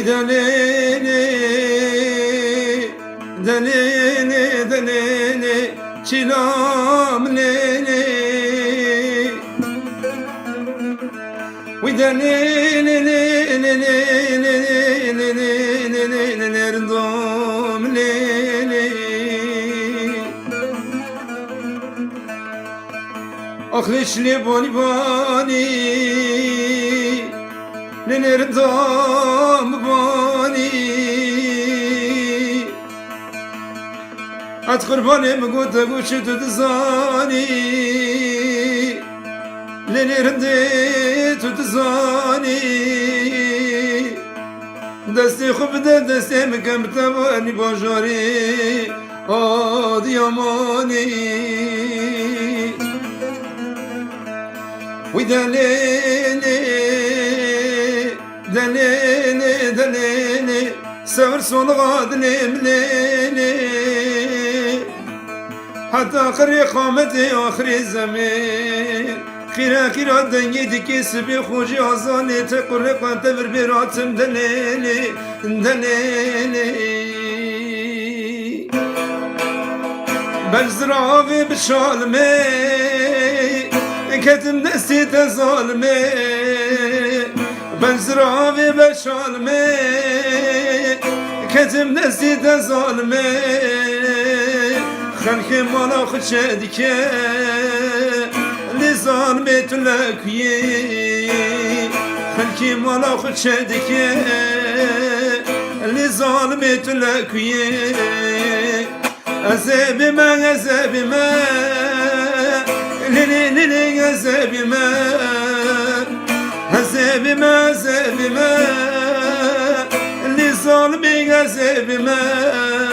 ودليلي دليلي دليلي شلام ليلي ودليلي ليلي ليلي ليلي نردم ليلي أخلش لي بوني بوني لنردم بوني أدخل بوني مقود أقول شدو تزاني لنرديت وتزاني دستي خبدة دستي مكمتة واني بوجاري دياماني ودليلي دليلي دليلي سور صلغاد مليلي حتى آخر قامتي آخر الزمان خيرا خيرا دنيا ديكيس بخوجي عزاني تقرق وانتبر براتم دليلي دليلي بجزراوي بشالمي كتم نسي تظالمي بجزراوي بشالمي كتم نسي تظالمي خلقي مالا خدشادك لظالمي تلاكي خلقي مالا خدشادك لظالمي تلاكي أزابي ما أزابي ما ليلي ليلي أزابي ما أزابي ما أزابي ما لظالمي أزابي ما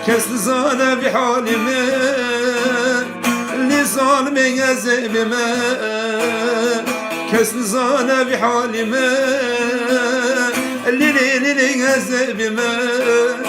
كاس زانا بحالي ما اللي ظالمي عذاب ما كاس زانا بحالي ما اللي عذاب ما